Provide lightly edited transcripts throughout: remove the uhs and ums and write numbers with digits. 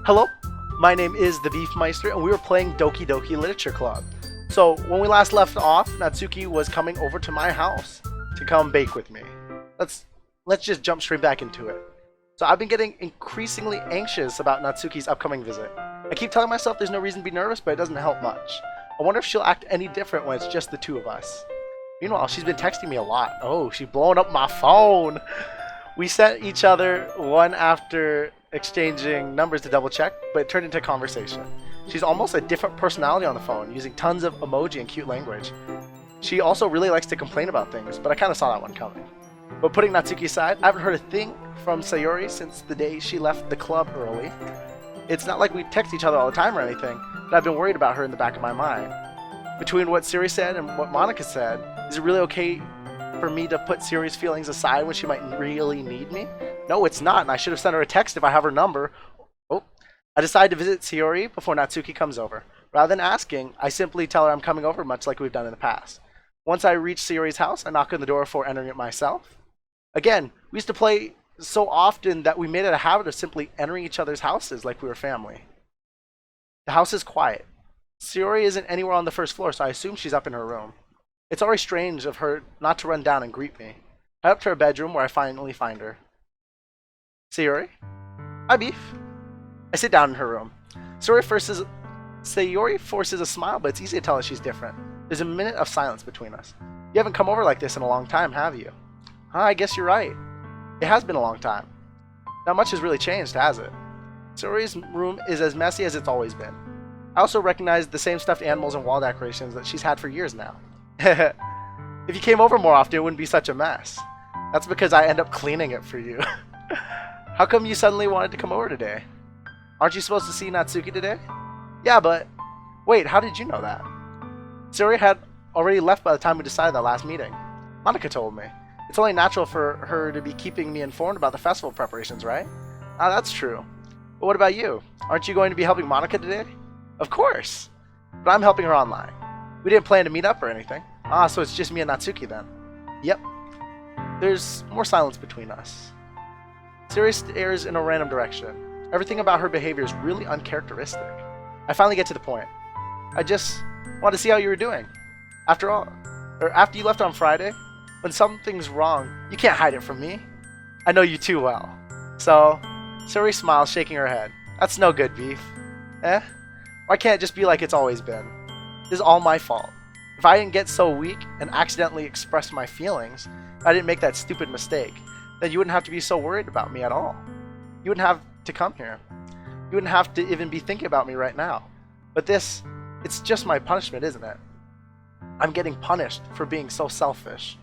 Hello, my name is the Beefmeister, and we were playing Doki Doki Literature Club. So when we last left off, Natsuki was coming over to my house to come bake with me. Let's just jump straight back into it. So I've been getting increasingly anxious about Natsuki's upcoming visit. I keep telling myself there's no reason to be nervous, but it doesn't help much. I wonder if she'll act any different when it's just the two of us. Meanwhile, she's been texting me a lot. Oh, she's blowing up my phone. We sent each other one after exchanging numbers to double check, but it turned into a conversation. She's almost a different personality on the phone, using tons of emoji and cute language. She also really likes to complain about things, but I kind of saw that one coming. But putting Natsuki aside, I haven't heard a thing from Sayori since the day she left the club early. It's not like we text each other all the time or anything, but I've been worried about her in the back of my mind. Between what Sayori said and what Monica said, is it really okay for me to put Sayori's feelings aside when she might really need me? No, it's not, and I should have sent her a text if I have her number. Oh, I decided to visit Sayori before Natsuki comes over. Rather than asking, I simply tell her I'm coming over, much like we've done in the past. Once I reach Sayori's house, I knock on the door before entering it myself. Again, we used to play so often that we made it a habit of simply entering each other's houses like we were family. The house is quiet. Sayori isn't anywhere on the first floor, so I assume she's up in her room. It's already strange of her not to run down and greet me. I head up to her bedroom where I finally find her. Sayori? Hi, Beef. I sit down in her room. Sayori forces a smile, but it's easy to tell that she's different. There's a minute of silence between us. You haven't come over like this in a long time, have you? I guess you're right. It has been a long time. Not much has really changed, has it? Sayori's room is as messy as it's always been. I also recognize the same stuffed animals and wall decorations that she's had for years now. If you came over more often, it wouldn't be such a mess. That's because I end up cleaning it for you. How come you suddenly wanted to come over today? Aren't you supposed to see Natsuki today? Yeah, but... Wait, how did you know that? Sayori had already left by the time we decided that last meeting. Monica told me. It's only natural for her to be keeping me informed about the festival preparations, right? Ah, that's true. But what about you? Aren't you going to be helping Monica today? Of course! But I'm helping her online. We didn't plan to meet up or anything. Ah, so it's just me and Natsuki then. Yep. There's more silence between us. Sayori stares in a random direction. Everything about her behavior is really uncharacteristic. I finally get to the point. I just want to see how you were doing. After you left on Friday, when something's wrong, you can't hide it from me. I know you too well. So, Sayori smiles, shaking her head. That's no good, Beef. Why can't it just be like it's always been? This is all my fault. If I didn't get so weak and accidentally express my feelings, if I didn't make that stupid mistake, then you wouldn't have to be so worried about me at all. You wouldn't have to come here. You wouldn't have to even be thinking about me right now. But it's just my punishment, isn't it? I'm getting punished for being so selfish.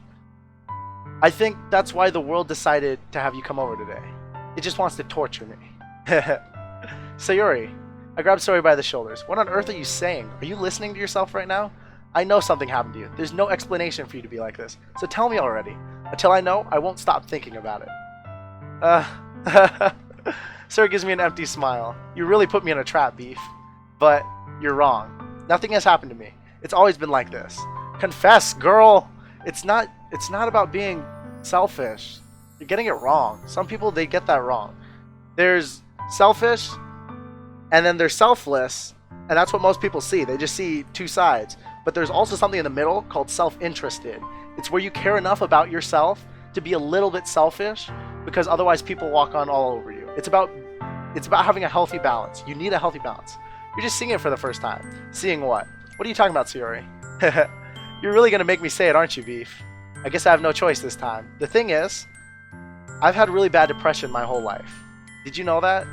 I think that's why the world decided to have you come over today. It just wants to torture me. Sayori. I grabbed Sayori by the shoulders. What on earth are you saying? Are you listening to yourself right now? I know something happened to you. There's no explanation for you to be like this. So tell me already. Until I know, I won't stop thinking about it. Sayori gives me an empty smile. You really put me in a trap, Beef. But you're wrong. Nothing has happened to me. It's always been like this. Confess, girl! It's not about being selfish. You're getting it wrong. Some people, they get that wrong. There's selfish, and then there's selfless, and that's what most people see. They just see two sides. But there's also something in the middle called self-interested. It's where you care enough about yourself to be a little bit selfish, because otherwise people walk on all over you. It's about having a healthy balance. You need a healthy balance. You're just seeing it for the first time. Seeing what? What are you talking about, Sayori? You're really going to make me say it, aren't you, Beef? I guess I have no choice this time. The thing is, I've had really bad depression my whole life. Did you know that?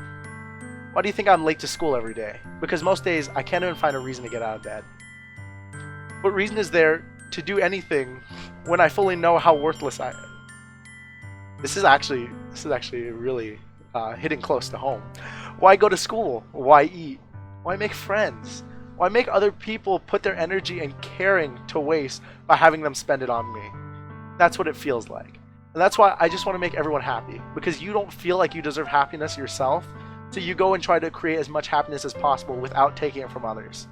Why do you think I'm late to school every day? Because most days I can't even find a reason to get out of bed. What reason is there to do anything when I fully know how worthless I am? This is actually really hitting close to home. Why go to school? Why eat? Why make friends? Why make other people put their energy and caring to waste by having them spend it on me? That's what it feels like. And that's why I just want to make everyone happy. Because you don't feel like you deserve happiness yourself, so you go and try to create as much happiness as possible without taking it from others.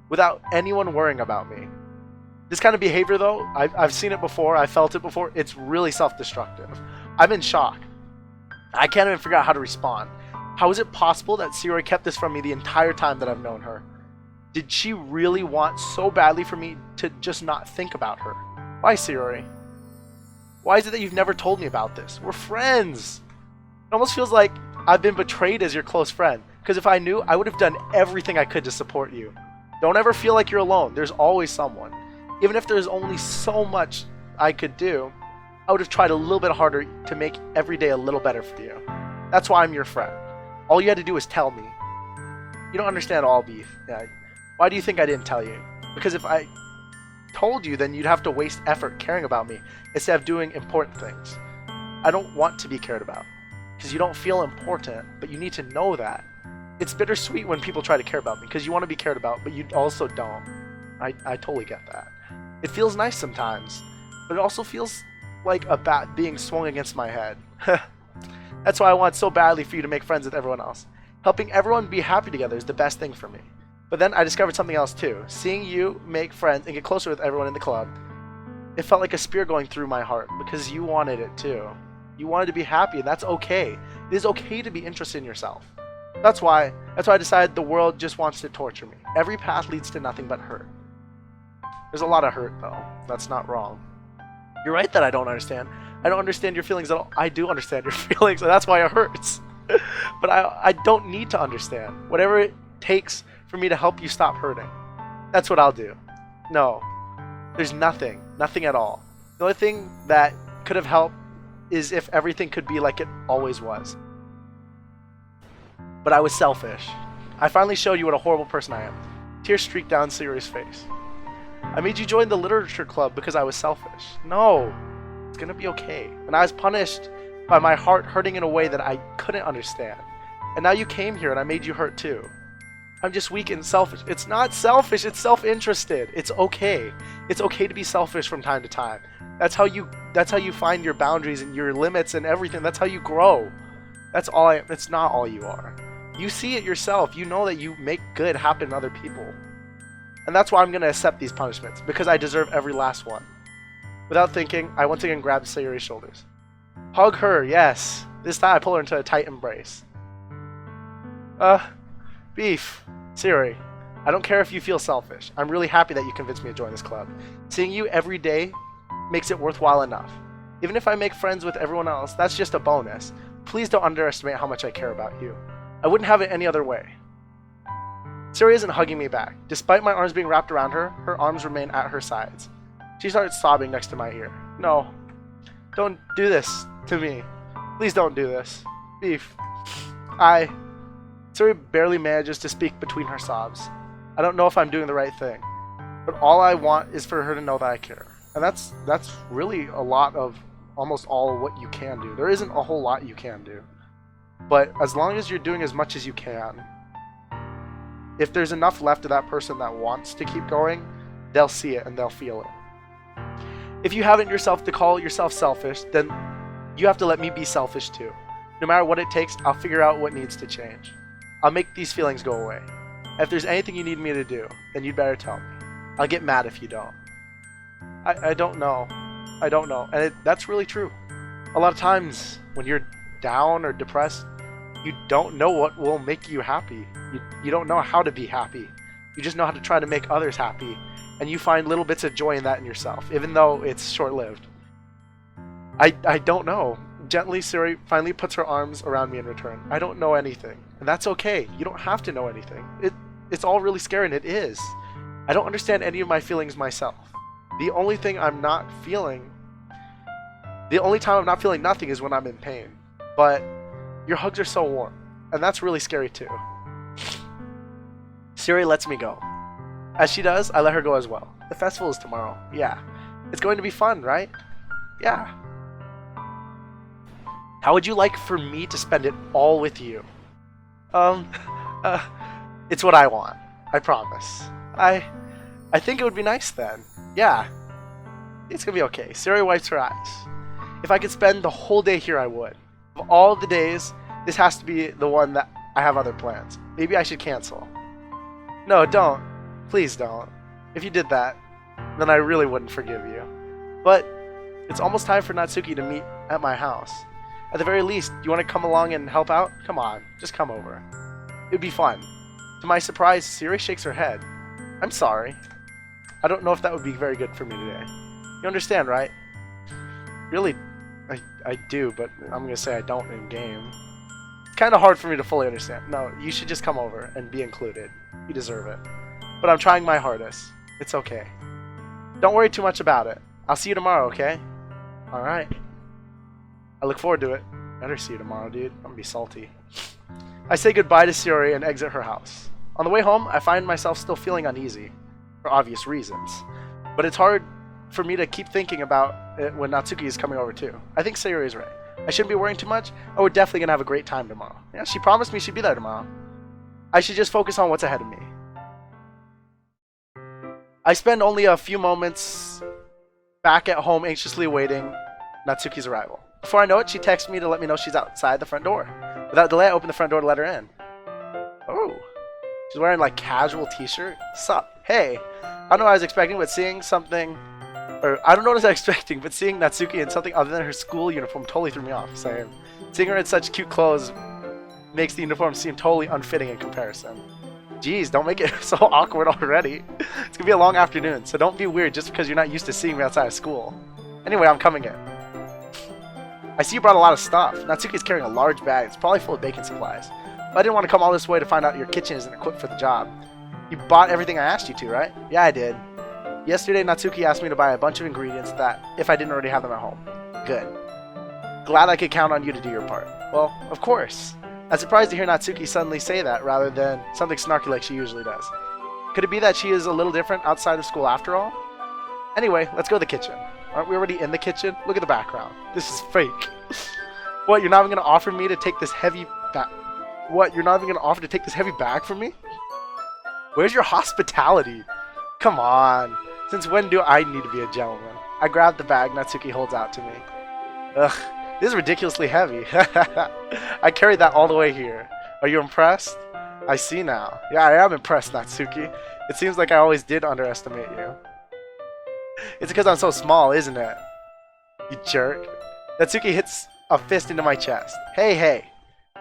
Without anyone worrying about me. This kind of behavior, though, I've seen it before, I've felt it before, it's really self-destructive. I'm in shock. I can't even figure out how to respond. How is it possible that Sayori kept this from me the entire time that I've known her? Did she really want so badly for me to just not think about her? Why, Sayori? Why is it that you've never told me about this? We're friends! It almost feels like I've been betrayed as your close friend, because if I knew, I would have done everything I could to support you. Don't ever feel like you're alone. There's always someone. Even if there's only so much I could do, I would have tried a little bit harder to make every day a little better for you. That's why I'm your friend. All you had to do was tell me. You don't understand all beef. Yeah. Why do you think I didn't tell you? Because if I told you, then you'd have to waste effort caring about me instead of doing important things. I don't want to be cared about. Because you don't feel important, but you need to know that. It's bittersweet when people try to care about me, because you want to be cared about, but you also don't. I totally get that. It feels nice sometimes, but it also feels like a bat being swung against my head. That's why I want so badly for you to make friends with everyone else. Helping everyone be happy together is the best thing for me. But then I discovered something else too. Seeing you make friends and get closer with everyone in the club, it felt like a spear going through my heart, because you wanted it too. You wanted to be happy, and that's okay. It is okay to be interested in yourself. That's why I decided the world just wants to torture me. Every path leads to nothing but hurt. There's a lot of hurt though. That's not wrong. You're right that I don't understand. I don't understand your feelings at all. I do understand your feelings, and that's why it hurts. But I don't need to understand. Whatever it takes for me to help you stop hurting, that's what I'll do. No, there's nothing at all. The only thing that could have helped is if everything could be like it always was. But I was selfish. I finally showed you what a horrible person I am. Tears streaked down Sayori's face. I made you join the literature club because I was selfish. No, it's gonna be okay. And I was punished by my heart hurting in a way that I couldn't understand. And now you came here and I made you hurt too. I'm just weak and selfish. It's not selfish, it's self-interested. It's okay. It's okay to be selfish from time to time. That's how you find your boundaries and your limits and everything. That's how you grow. That's not all you are. You see it yourself. You know that you make good happen to other people. And that's why I'm going to accept these punishments, because I deserve every last one. Without thinking, I once again grabbed Sayori's shoulders. Hug her, yes. This time I pull her into a tight embrace. Beef. Sayori, I don't care if you feel selfish. I'm really happy that you convinced me to join this club. Seeing you every day makes it worthwhile enough. Even if I make friends with everyone else, that's just a bonus. Please don't underestimate how much I care about you. I wouldn't have it any other way. Sayori isn't hugging me back. Despite my arms being wrapped around her, her arms remain at her sides. She starts sobbing next to my ear. No, don't do this to me. Please don't do this. Beef. Sayori barely manages to speak between her sobs. I don't know if I'm doing the right thing, but all I want is for her to know that I care. And that's really a lot of almost all what you can do. There isn't a whole lot you can do. But as long as you're doing as much as you can, if there's enough left of that person that wants to keep going, they'll see it and they'll feel it. If you have it in yourself to call yourself selfish, then you have to let me be selfish too. No matter what it takes, I'll figure out what needs to change. I'll make these feelings go away. If there's anything you need me to do, then you'd better tell me. I'll get mad if you don't. I don't know. I don't know. And that's really true. A lot of times when you're down or depressed, you don't know what will make you happy. You don't know how to be happy. You just know how to try to make others happy. And you find little bits of joy in that in yourself, even though it's short-lived. I don't know. Gently, Sayori finally puts her arms around me in return. I don't know anything. And that's okay. You don't have to know anything. It's all really scary, and it is. I don't understand any of my feelings myself. The only time I'm not feeling nothing is when I'm in pain. But your hugs are so warm, and that's really scary too. Sayori lets me go. As she does, I let her go as well. The festival is tomorrow. Yeah. It's going to be fun, right? Yeah. How would you like for me to spend it all with you? It's what I want. I promise. I think it would be nice then. Yeah. It's gonna be okay. Sayori wipes her eyes. If I could spend the whole day here, I would. Of all the days, this has to be the one that I have other plans. Maybe I should cancel. No, don't. Please don't. If you did that, then I really wouldn't forgive you. But it's almost time for Natsuki to meet at my house. At the very least, you want to come along and help out? Come on, just come over. It would be fun. To my surprise, Sayori shakes her head. I'm sorry. I don't know if that would be very good for me today. You understand, right? Really, I do, but I'm going to say I don't in game. It's kind of hard for me to fully understand. No, you should just come over and be included. You deserve it. But I'm trying my hardest. It's okay. Don't worry too much about it. I'll see you tomorrow, okay? Alright. I look forward to it. Better see you tomorrow, dude. I'm gonna be salty. I say goodbye to Sayori and exit her house. On the way home, I find myself still feeling uneasy. For obvious reasons. But it's hard for me to keep thinking about it when Natsuki is coming over too. I think Sayori is right. I shouldn't be worrying too much. Oh, we're definitely gonna have a great time tomorrow. Yeah, she promised me she'd be there tomorrow. I should just focus on what's ahead of me. I spend only a few moments back at home anxiously awaiting Natsuki's arrival. Before I know it, she texts me to let me know she's outside the front door. Without delay, I open the front door to let her in. Oh. She's wearing like casual t-shirt. Sup? Hey. I don't know what I was expecting, but seeing something... I don't know what I was expecting, but seeing Natsuki in something other than her school uniform totally threw me off. Same. Seeing her in such cute clothes makes the uniform seem totally unfitting in comparison. Jeez, don't make it so awkward already. It's gonna be a long afternoon, so don't be weird just because you're not used to seeing me outside of school. Anyway, I'm coming in. I see you brought a lot of stuff. Natsuki's carrying a large bag. It's probably full of baking supplies. But I didn't want to come all this way to find out your kitchen isn't equipped for the job. You bought everything I asked you to, right? Yeah, I did. Yesterday, Natsuki asked me to buy a bunch of ingredients that, if I didn't already have them at home. Good. Glad I could count on you to do your part. Well, of course. I'm surprised to hear Natsuki suddenly say that rather than something snarky like she usually does. Could it be that she is a little different outside of school after all? Anyway, let's go to the kitchen. Aren't we already in the kitchen? Look at the background. This is fake. What, you're not even going to offer me to take this heavy bag? What, you're not even going to offer to take this heavy bag from me? Where's your hospitality? Come on. Since when do I need to be a gentleman? I grab the bag Natsuki holds out to me. Ugh. This is ridiculously heavy. I carried that all the way here. Are you impressed? I see now. Yeah, I am impressed, Natsuki. It seems like I always did underestimate you. It's because I'm so small, isn't it? You jerk. Natsuki hits a fist into my chest. Hey.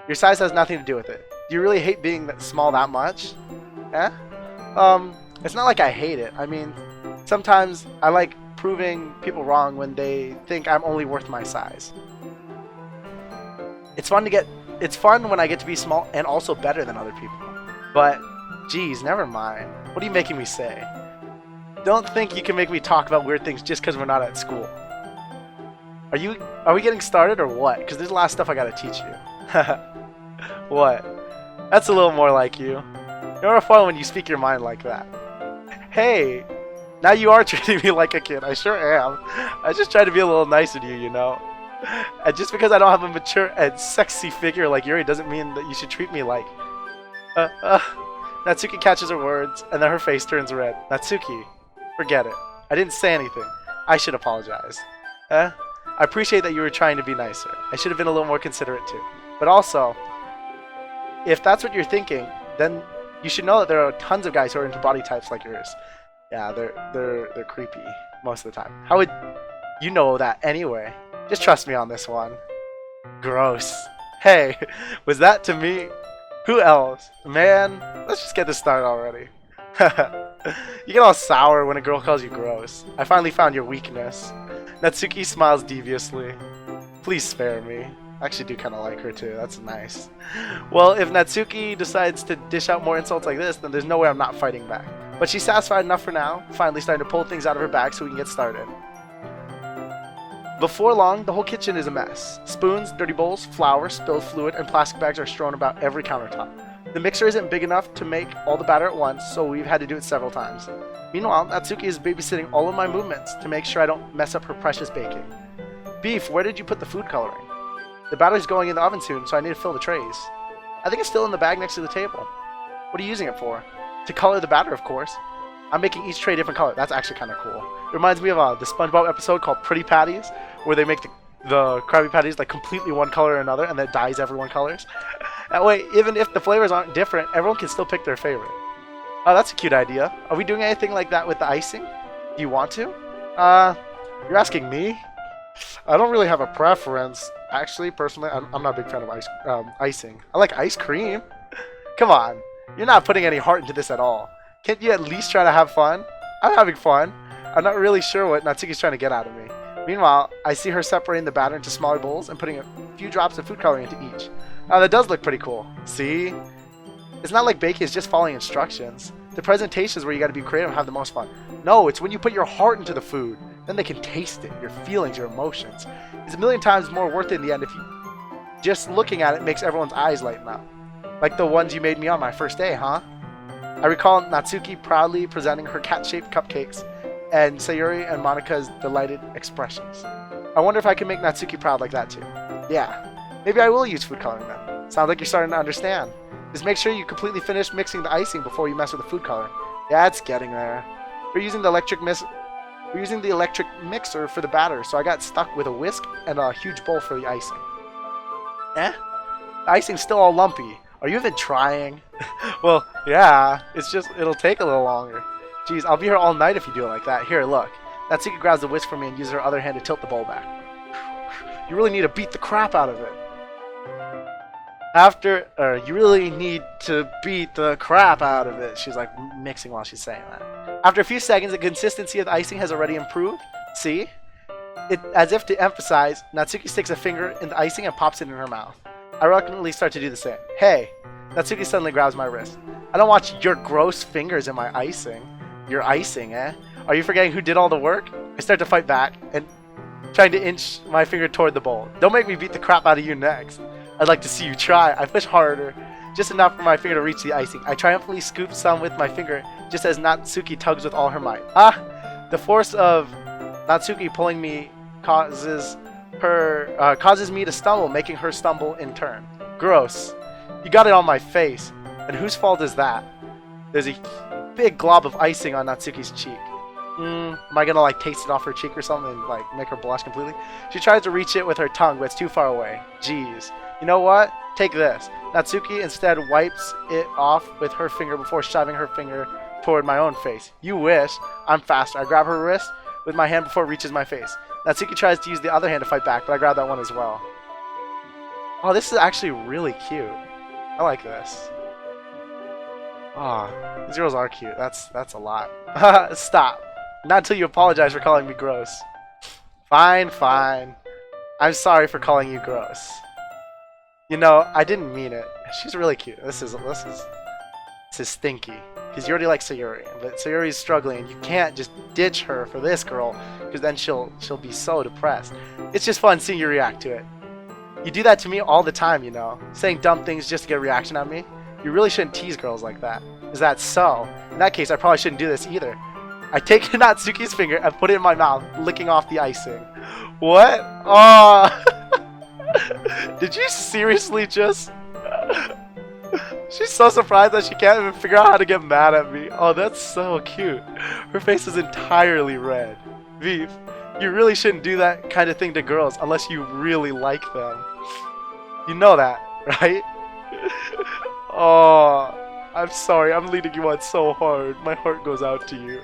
Your size has nothing to do with it. Do you really hate being that small that much? Eh? It's not like I hate it. I mean, sometimes I like proving people wrong when they think I'm only worth my size. It's fun when I get to be small and also better than other people. But, geez, never mind. What are you making me say? Don't think you can make me talk about weird things just because we're not at school. Are we getting started or what? Because there's a lot of stuff I gotta teach you. What? That's a little more like you. You're fun when you speak your mind like that. Hey! Now you are treating me like a kid. I sure am. I just try to be a little nicer to you, you know? And just because I don't have a mature and sexy figure like Yuri doesn't mean that you should treat me like... Natsuki catches her words, and then her face turns red. Natsuki, forget it. I didn't say anything. I should apologize. I appreciate that you were trying to be nicer. I should have been a little more considerate too. But also, if that's what you're thinking, then you should know that there are tons of guys who are into body types like yours. Yeah, they're creepy most of the time. How would you know that anyway? Just trust me on this one. Gross. Hey, was that to me? Who else? Man, let's just get this started already. You get all sour when a girl calls you gross. I finally found your weakness. Natsuki smiles deviously. Please spare me. I actually do kind of like her too. That's nice. Well, if Natsuki decides to dish out more insults like this, then there's no way I'm not fighting back. But she's satisfied enough for now, finally starting to pull things out of her bag so we can get started. Before long, the whole kitchen is a mess. Spoons, dirty bowls, flour, spilled fluid, and plastic bags are strewn about every countertop. The mixer isn't big enough to make all the batter at once, so we've had to do it several times. Meanwhile, Natsuki is babysitting all of my movements to make sure I don't mess up her precious baking. Beef, where did you put the food coloring? The batter's going in the oven soon, so I need to fill the trays. I think it's still in the bag next to the table. What are you using it for? To color the batter, of course. I'm making each tray a different color. That's actually kind of cool. It reminds me of the SpongeBob episode called Pretty Patties, where they make the Krabby Patties like completely one color or another, and then dyes everyone colors. That way, even if the flavors aren't different, everyone can still pick their favorite. Oh, that's a cute idea. Are we doing anything like that with the icing? Do you want to? You're asking me? I don't really have a preference. Actually, personally, I'm not a big fan of icing. I like ice cream. Come on. You're not putting any heart into this at all. Can't you at least try to have fun? I'm having fun. I'm not really sure what Natsuki's trying to get out of me. Meanwhile, I see her separating the batter into smaller bowls and putting a few drops of food coloring into each. Now that does look pretty cool. See? It's not like baking is just following instructions. The presentation is where you gotta be creative and have the most fun. No, it's when you put your heart into the food. Then they can taste it, your feelings, your emotions. It's a million times more worth it in the end if you just looking at it makes everyone's eyes lighten up. Like the ones you made me on my first day, huh? I recall Natsuki proudly presenting her cat-shaped cupcakes and Sayori and Monika's delighted expressions. I wonder if I can make Natsuki proud like that too. Yeah, maybe I will use food coloring then. Sounds like you're starting to understand. Just make sure you completely finish mixing the icing before you mess with the food coloring. Yeah, it's getting there. We're using the electric mixer for the batter, so I got stuck with a whisk and a huge bowl for the icing. Eh? The icing's still all lumpy. Are you even trying? Well, yeah, it'll take a little longer. Jeez, I'll be here all night if you do it like that. Here, look. Natsuki grabs the whisk from me and uses her other hand to tilt the bowl back. You really need to beat the crap out of it. You really need to beat the crap out of it. She's like mixing while she's saying that. After a few seconds, the consistency of the icing has already improved. See? As if to emphasize, Natsuki sticks a finger in the icing and pops it in her mouth. I reluctantly start to do the same. Hey! Natsuki suddenly grabs my wrist. I don't want your gross fingers in my icing. Your icing, eh? Are you forgetting who did all the work? I start to fight back and trying to inch my finger toward the bowl. Don't make me beat the crap out of you next. I'd like to see you try. I push harder, just enough for my finger to reach the icing. I triumphantly scoop some with my finger, just as Natsuki tugs with all her might. Ah! The force of Natsuki pulling me causes me to stumble, making her stumble in turn. Gross. You got it on my face. And whose fault is that? There's a big glob of icing on Natsuki's cheek. Am I gonna like taste it off her cheek or something and like make her blush completely? She tries to reach it with her tongue, but it's too far away. Jeez. You know what? Take this. Natsuki instead wipes it off with her finger before shoving her finger toward my own face. You wish. I'm faster. I grab her wrist with my hand before it reaches my face. Natsuki tries to use the other hand to fight back, but I grab that one as well. Oh, this is actually really cute. I like this. Oh, these girls are cute. That's a lot. Stop. Not until you apologize for calling me gross. Fine, fine. I'm sorry for calling you gross. You know, I didn't mean it. She's really cute. This is stinky. Because you already like Sayori, but Sayori's struggling, and you can't just ditch her for this girl, because then she'll be so depressed. It's just fun seeing you react to it. You do that to me all the time, you know, saying dumb things just to get a reaction out of me. You really shouldn't tease girls like that. Is that so? In that case, I probably shouldn't do this either. I take Natsuki's finger and put it in my mouth, licking off the icing. What? Oh! Did you seriously just... She's so surprised that she can't even figure out how to get mad at me. Oh, that's so cute. Her face is entirely red. Viv, you really shouldn't do that kind of thing to girls unless you really like them. You know that, right? Oh, I'm sorry. I'm leading you on so hard. My heart goes out to you.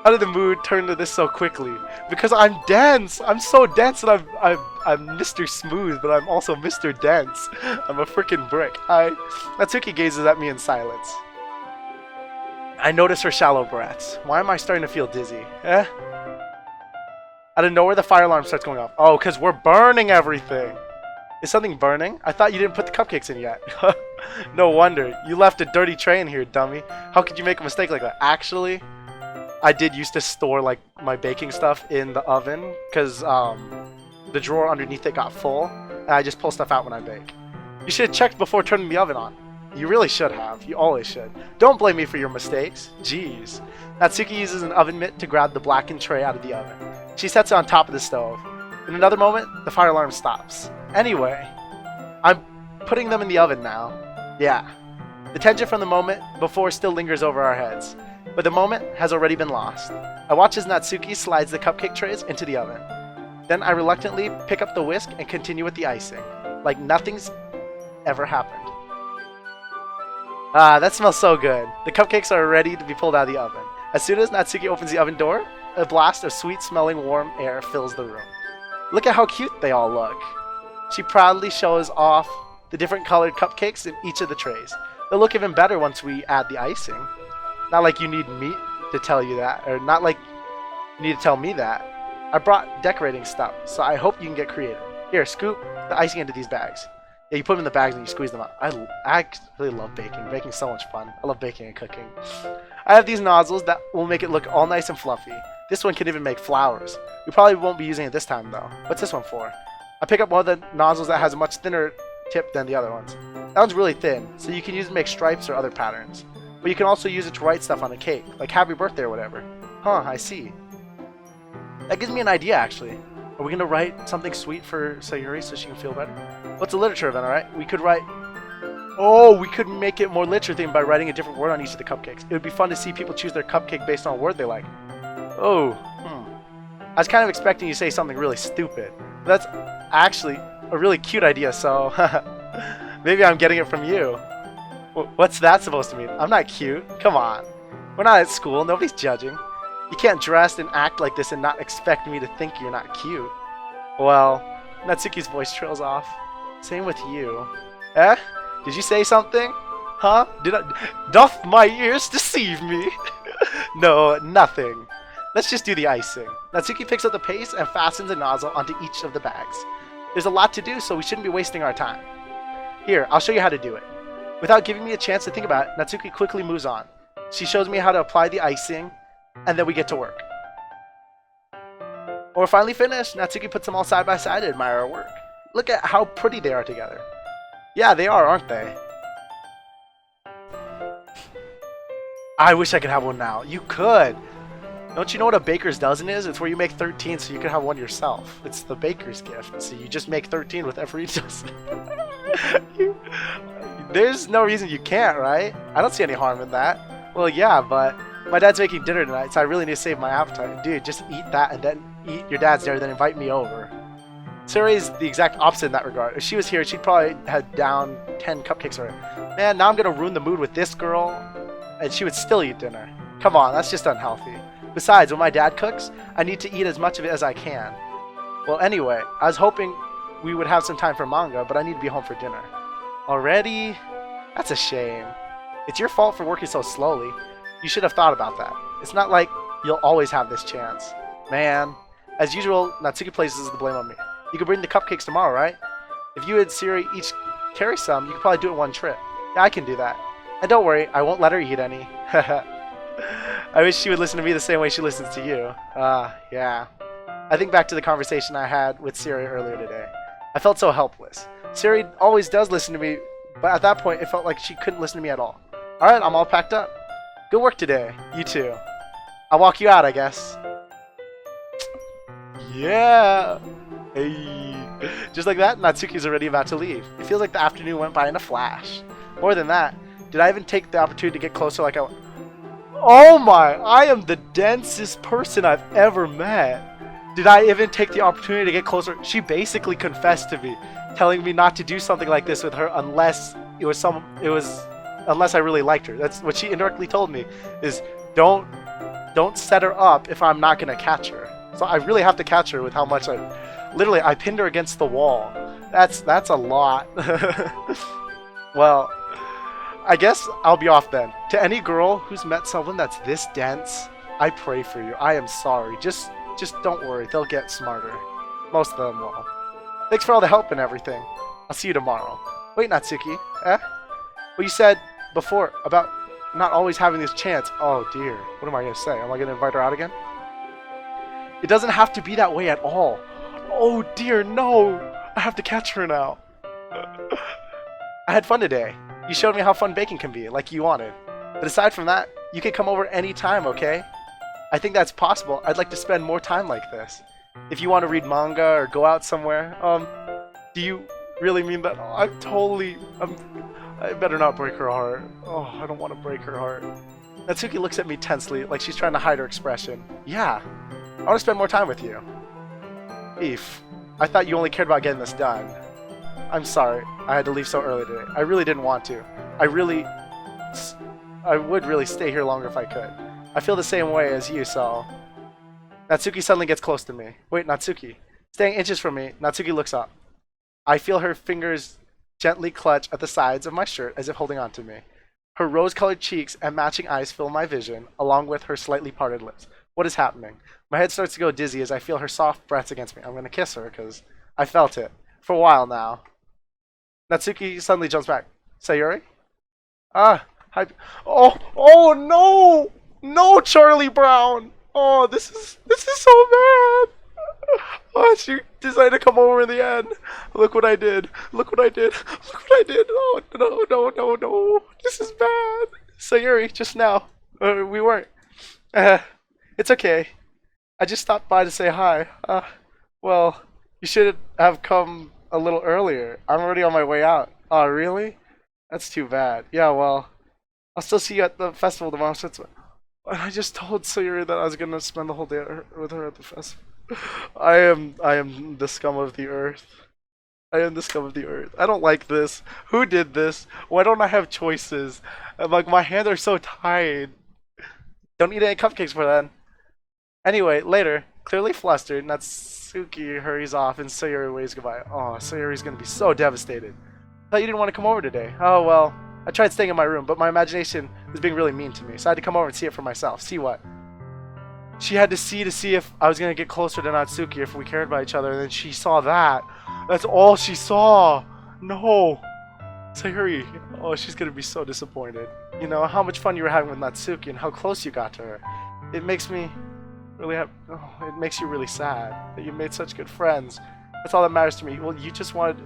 How did the mood turn to this so quickly? Because I'm dense. I'm so dense, and I'm Mr. Smooth, but I'm also Mr. Dense. I'm a freaking brick. Natsuki gazes at me in silence. I notice her shallow breaths. Why am I starting to feel dizzy? Eh? Out of nowhere, the fire alarm starts going off. Oh, because we're burning everything. Is something burning? I thought you didn't put the cupcakes in yet. No wonder. You left a dirty tray in here, dummy. How could you make a mistake like that? Actually, I did used to store like my baking stuff in the oven because the drawer underneath it got full, and I just pull stuff out when I bake. You should have checked before turning the oven on. You really should have. You always should. Don't blame me for your mistakes. Jeez. Natsuki uses an oven mitt to grab the blackened tray out of the oven. She sets it on top of the stove. In another moment, the fire alarm stops. Anyway, I'm putting them in the oven now. Yeah. The tension from the moment before still lingers over our heads, but the moment has already been lost. I watch as Natsuki slides the cupcake trays into the oven. Then I reluctantly pick up the whisk and continue with the icing, like nothing's ever happened. Ah, that smells so good. The cupcakes are ready to be pulled out of the oven. As soon as Natsuki opens the oven door, a blast of sweet-smelling warm air fills the room. Look at how cute they all look. She proudly shows off the different colored cupcakes in each of the trays. They'll look even better once we add the icing. Not like you need me to tell you that, or not like you need to tell me that. I brought decorating stuff, so I hope you can get creative. Here, scoop the icing into these bags. Yeah, you put them in the bags and you squeeze them out. I really love baking. Baking's so much fun. I love baking and cooking. I have these nozzles that will make it look all nice and fluffy. This one can even make flowers. We probably won't be using it this time though. What's this one for? I pick up one of the nozzles that has a much thinner tip than the other ones. That one's really thin, so you can use it to make stripes or other patterns. But you can also use it to write stuff on a cake, like happy birthday or whatever. Huh, I see. That gives me an idea actually. Are we gonna write something sweet for Sayori so she can feel better? What's a literature event, alright? We could write... Oh, we could make it more literature themed by writing a different word on each of the cupcakes. It would be fun to see people choose their cupcake based on a word they like. Oh, I was kind of expecting you to say something really stupid. That's actually a really cute idea, so... Maybe I'm getting it from you. What's that supposed to mean? I'm not cute. Come on. We're not at school. Nobody's judging. You can't dress and act like this and not expect me to think you're not cute. Well, Natsuki's voice trails off. Same with you. Eh? Did you say something? Huh? Doth my ears deceive me? No, nothing. Let's just do the icing. Natsuki picks up the paste and fastens a nozzle onto each of the bags. There's a lot to do, so we shouldn't be wasting our time. Here, I'll show you how to do it. Without giving me a chance to think about it, Natsuki quickly moves on. She shows me how to apply the icing, and then we get to work. When we're finally finished, Natsuki puts them all side by side to admire our work. Look at how pretty they are together. Yeah, they are, aren't they? I wish I could have one now. You could! Don't you know what a baker's dozen is? It's where you make 13 so you can have one yourself. It's the baker's gift. So you just make 13 with every dozen. There's no reason you can't, right? I don't see any harm in that. Well, yeah, but my dad's making dinner tonight, so I really need to save my appetite. Dude, just eat that and then eat your dad's dinner, then invite me over. Sayori is the exact opposite in that regard. If she was here, she'd probably have down 10 cupcakes already. Man, now I'm gonna ruin the mood with this girl, and she would still eat dinner. Come on, that's just unhealthy. Besides, when my dad cooks, I need to eat as much of it as I can. Well, anyway, I was hoping we would have some time for manga, but I need to be home for dinner. Already? That's a shame. It's your fault for working so slowly. You should have thought about that. It's not like you'll always have this chance. Man. As usual, Natsuki places the blame on me. You could bring the cupcakes tomorrow, right? If you and Sayori each carry some, you could probably do it in one trip. Yeah, I can do that. And don't worry, I won't let her eat any. I wish she would listen to me the same way she listens to you. Yeah. I think back to the conversation I had with Sayori earlier today. I felt so helpless. Sayori always does listen to me, but at that point, it felt like she couldn't listen to me at all. Alright, I'm all packed up. Good work today. You too. I'll walk you out, I guess. Yeah. Hey. Just like that, Natsuki's already about to leave. It feels like the afternoon went by in a flash. More than that, did I even take the opportunity to get closer like I... Oh my! I am the densest person I've ever met. Did I even take the opportunity to get closer? She basically confessed to me, telling me not to do something like this with her unless unless I really liked her. That's what she indirectly told me, is don't set her up if I'm not gonna catch her. So I really have to catch her with how much I pinned her against the wall. That's a lot. Well, I guess I'll be off then. To any girl who's met someone that's this dense, I pray for you. I am sorry. Just don't worry. They'll get smarter. Most of them will. Thanks for all the help and everything. I'll see you tomorrow. Wait, Natsuki. Eh? What you said before about not always having this chance. Oh dear. What am I going to say? Am I going to invite her out again? It doesn't have to be that way at all. Oh dear, no. I have to catch her now. I had fun today. You showed me how fun baking can be, like you wanted. But aside from that, you can come over anytime, okay? I think that's possible. I'd like to spend more time like this. If you want to read manga or go out somewhere, do you really mean that? I better not break her heart. Oh, I don't want to break her heart. Natsuki looks at me tensely, like she's trying to hide her expression. Yeah, I want to spend more time with you. Eef, I thought you only cared about getting this done. I'm sorry, I had to leave so early today. I really didn't want to. I would really stay here longer if I could. I feel the same way as you, so... Natsuki suddenly gets close to me. Wait, Natsuki, Staying inches from me, Natsuki looks up. I feel her fingers gently clutch at the sides of my shirt as if holding on to me. Her rose-colored cheeks and matching eyes fill my vision, along with her slightly parted lips. What is happening? My head starts to go dizzy as I feel her soft breaths against me. I'm going to kiss her because I felt it for a while now. Natsuki suddenly jumps back. Sayori? Ah, hi. Oh no! No, Charlie Brown! Oh, this is so bad! Oh, she decided to come over in the end. Look what I did. Look what I did. Look what I did. Oh, no. This is bad. Sayori, just now. We weren't. It's okay. I just stopped by to say hi. Well, you should have come a little earlier. I'm already on my way out. Oh, really? That's too bad. Yeah, well, I'll still see you at the festival tomorrow. So I just told Sayori that I was gonna spend the whole day with her at the festival. I am the scum of the earth. I am the scum of the earth. I don't like this. Who did this? Why don't I have choices? I'm like, my hands are so tied. Don't eat any cupcakes for that. Anyway, later, clearly flustered, Natsuki hurries off and Sayori waves goodbye. Oh, Sayori's gonna be so devastated. I thought you didn't want to come over today. Oh well, I tried staying in my room, but my imagination was being really mean to me, so I had to come over and see it for myself. See what? She had to see if I was gonna get closer to Natsuki, if we cared about each other, and then she saw that. That's all she saw. No. Sayori, oh, she's gonna be so disappointed. You know, how much fun you were having with Natsuki and how close you got to her. It makes me really it makes you really sad that you made such good friends. That's all that matters to me. Well, you just wanted...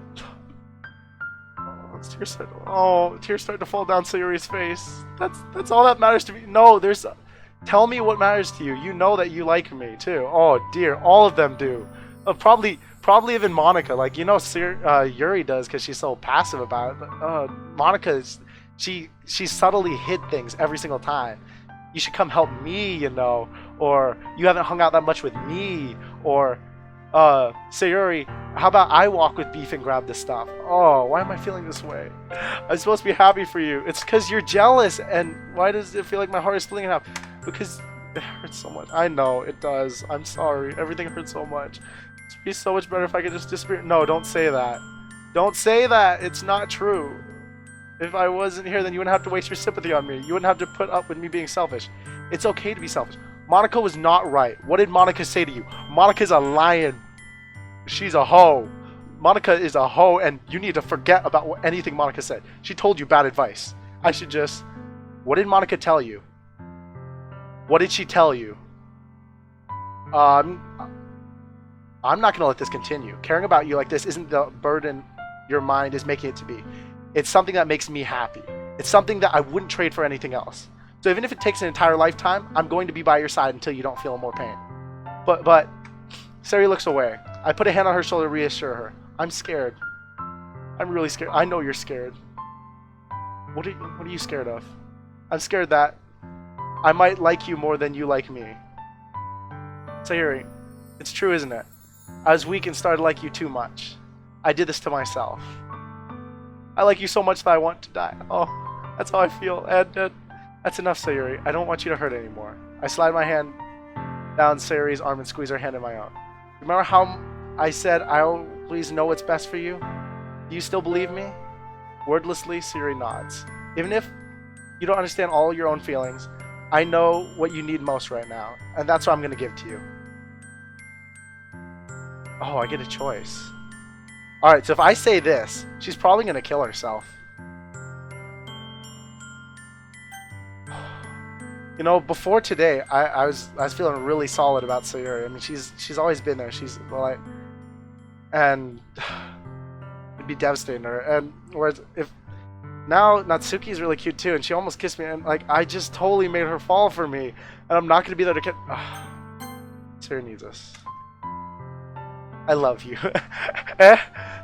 tears start to fall down Sayori's face. That's all that matters to me. No, tell me what matters to you. You know that you like me too. Oh dear, all of them do. Probably even Monica. Like, you know, Yuri does because she's so passive about it. But Monica, she subtly hid things every single time. You should come help me, you know, or you haven't hung out that much with me, or Sayori, how about I walk with Beef and grab this stuff? Oh, why am I feeling this way? I'm supposed to be happy for you. It's because you're jealous, and why does it feel like my heart is splitting in half? Because it hurts so much. I know, it does. I'm sorry. Everything hurts so much. It'd be so much better if I could just disappear. No, don't say that. Don't say that. It's not true. If I wasn't here, then you wouldn't have to waste your sympathy on me. You wouldn't have to put up with me being selfish. It's okay to be selfish. Monica was not right. What did Monica say to you? Monica's a lion. She's a hoe. Monica is a hoe, and you need to forget about anything Monica said. She told you bad advice. I should just... What did Monica tell you? What did she tell you? I'm not going to let this continue. Caring about you like this isn't the burden your mind is making it to be. It's something that makes me happy. It's something that I wouldn't trade for anything else. So even if it takes an entire lifetime, I'm going to be by your side until you don't feel more pain. But Sayori looks away. I put a hand on her shoulder to reassure her. I'm scared. I'm really scared. I know you're scared. What are you scared of? I'm scared that I might like you more than you like me. Sayori, it's true, isn't it? I was weak and started to like you too much. I did this to myself. I like you so much that I want to die. Oh, that's how I feel. And that's enough, Sayori. I don't want you to hurt anymore. I slide my hand down Sayori's arm and squeeze her hand in my own. Remember how I said I always know what's best for you? Do you still believe me? Wordlessly, Sayori nods. Even if you don't understand all your own feelings, I know what you need most right now, and that's what I'm going to give to you. Oh, I get a choice. Alright, so if I say this, she's probably going to kill herself. You know, before today, I was feeling really solid about Sayori. I mean, she's always been there. She's like, and it'd be devastating to her. And whereas if now Natsuki's really cute too, and she almost kissed me, and like I just totally made her fall for me, and I'm not gonna be there to kiss. Sayori needs us. I love you.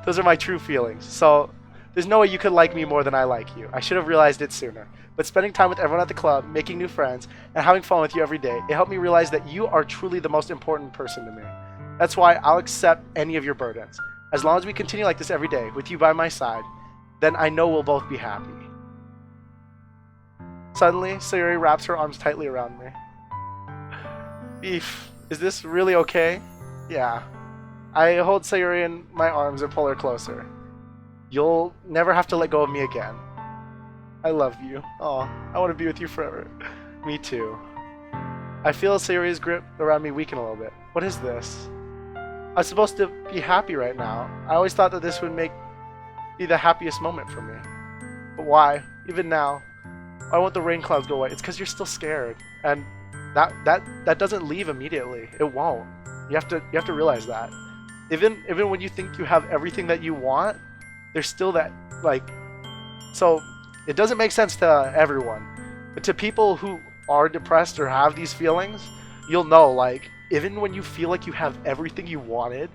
Those are my true feelings. So there's no way you could like me more than I like you. I should have realized it sooner. But spending time with everyone at the club, making new friends, and having fun with you every day, it helped me realize that you are truly the most important person to me. That's why I'll accept any of your burdens. As long as we continue like this every day, with you by my side, then I know we'll both be happy. Suddenly, Sayori wraps her arms tightly around me. Beef, is this really okay? Yeah. I hold Sayori in my arms and pull her closer. You'll never have to let go of me again. I love you. Oh, I want to be with you forever. Me too. I feel Sayori's grip around me weaken a little bit. What is this? I'm supposed to be happy right now. I always thought that this would be the happiest moment for me. But why? Even now, I want the rain clouds to go away. It's because you're still scared, and that doesn't leave immediately. It won't. You have to realize that. Even when you think you have everything that you want, there's still that, like, so it doesn't make sense to everyone, but to people who are depressed or have these feelings, you'll know, like, even when you feel like you have everything you wanted,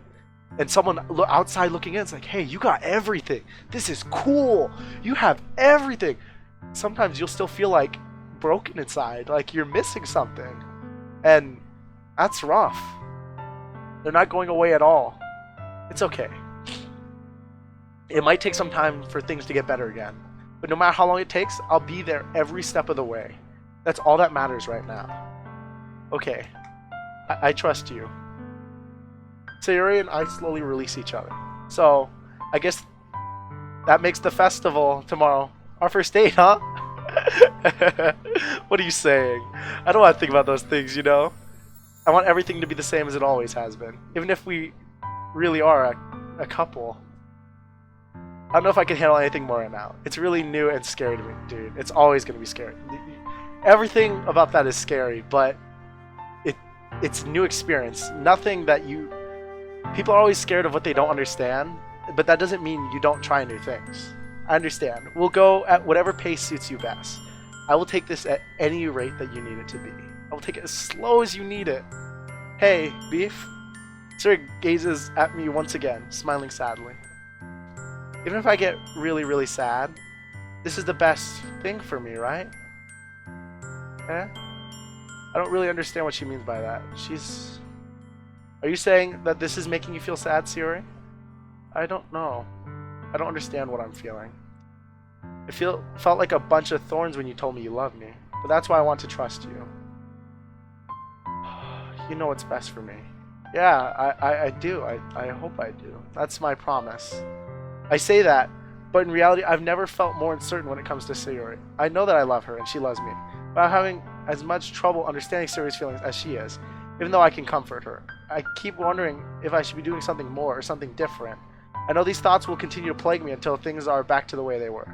and someone outside looking in, it's like, hey, you got everything. This is cool. You have everything. Sometimes you'll still feel like broken inside, like you're missing something, and that's rough. They're not going away at all. It's okay. It might take some time for things to get better again, but no matter how long it takes, I'll be there every step of the way. That's all that matters right now. Okay, I trust you. Sayori and I slowly release each other. So, I guess that makes the festival tomorrow our first date, huh? What are you saying? I don't want to think about those things, you know? I want everything to be the same as it always has been. Even if we really are a couple. I don't know if I can handle anything more right now. It's really new and scary to me, dude. It's always going to be scary. Everything about that is scary, but it's new experience. Nothing that you... People are always scared of what they don't understand, but that doesn't mean you don't try new things. I understand. We'll go at whatever pace suits you best. I will take this at any rate that you need it to be. I will take it as slow as you need it. Hey, Beef. Sir gazes at me once again, smiling sadly. Even if I get really, really sad, this is the best thing for me, right? Eh? I don't really understand what she means by that. Are you saying that this is making you feel sad, Sayori? I don't know. I don't understand what I'm feeling. It felt like a bunch of thorns when you told me you love me, but that's why I want to trust you. You know what's best for me. Yeah, I do. I hope I do. That's my promise. I say that, but in reality, I've never felt more uncertain when it comes to Sayori. I know that I love her and she loves me, but I'm having as much trouble understanding Sayori's feelings as she is, even though I can comfort her. I keep wondering if I should be doing something more or something different. I know these thoughts will continue to plague me until things are back to the way they were.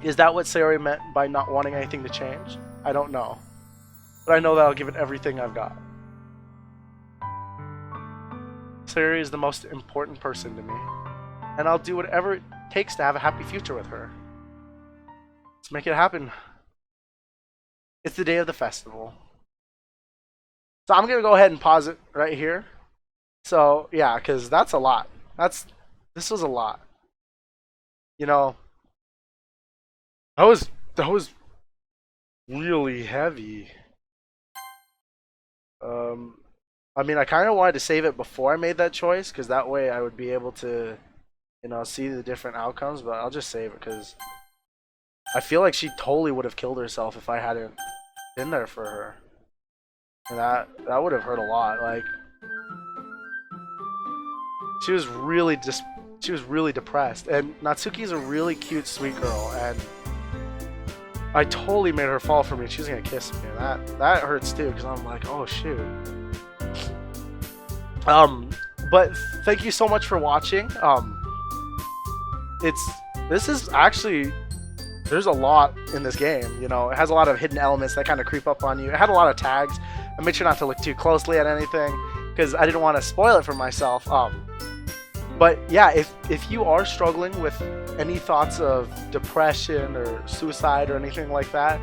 Is that what Sayori meant by not wanting anything to change? I don't know. But I know that I'll give it everything I've got. Sayori is the most important person to me, and I'll do whatever it takes to have a happy future with her. Let's make it happen. It's the day of the festival. So I'm going to go ahead and pause it right here. So, yeah, because that's a lot. This was a lot. You know, that was really heavy. I mean, I kind of wanted to save it before I made that choice, because that way I would be able to, you know, see the different outcomes, but I'll just save it, because I feel like she totally would have killed herself if I hadn't been there for her. And that would have hurt a lot. Like, she was really depressed, and Natsuki's a really cute, sweet girl, and I totally made her fall for me. She was gonna kiss me, and that hurts too, because I'm like, oh shoot. But thank you so much for watching. This is actually, there's a lot in this game. You know, it has a lot of hidden elements that kind of creep up on you. It had a lot of tags. I made sure not to look too closely at anything because I didn't want to spoil it for myself. But yeah, if you are struggling with any thoughts of depression or suicide or anything like that,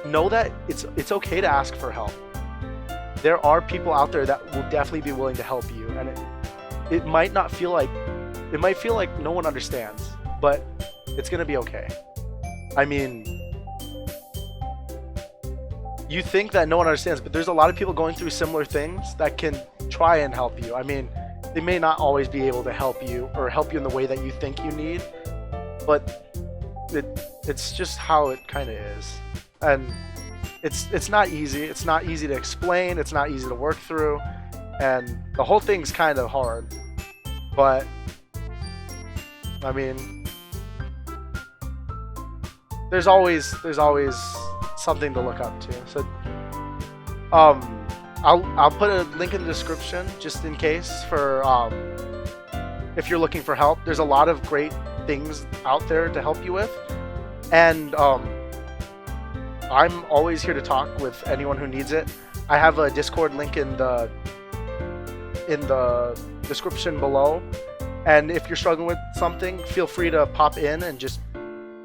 know that it's okay to ask for help. There are people out there that will definitely be willing to help you, and it might not feel like, it might feel like no one understands, but it's gonna be okay. I mean, you think that no one understands, but there's a lot of people going through similar things that can try and help you. I mean, they may not always be able to help you or help you in the way that you think you need, but it's just how it kind of is. And it's not easy. It's not easy to explain. It's not easy to work through. and the whole thing's kind of hard, but I mean, there's always something to look up to. So I'll put a link in the description just in case for if you're looking for help. There's a lot of great things out there to help you with, and I'm always here to talk with anyone who needs it. I have a Discord link in the description below, and if you're struggling with something, feel free to pop in and just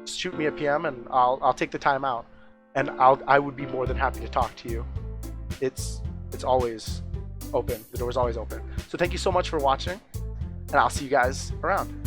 shoot me a PM, and I'll take the time out, and I would be more than happy to talk to you. It's always open. The door's always open. So thank you so much for watching, and I'll see you guys around.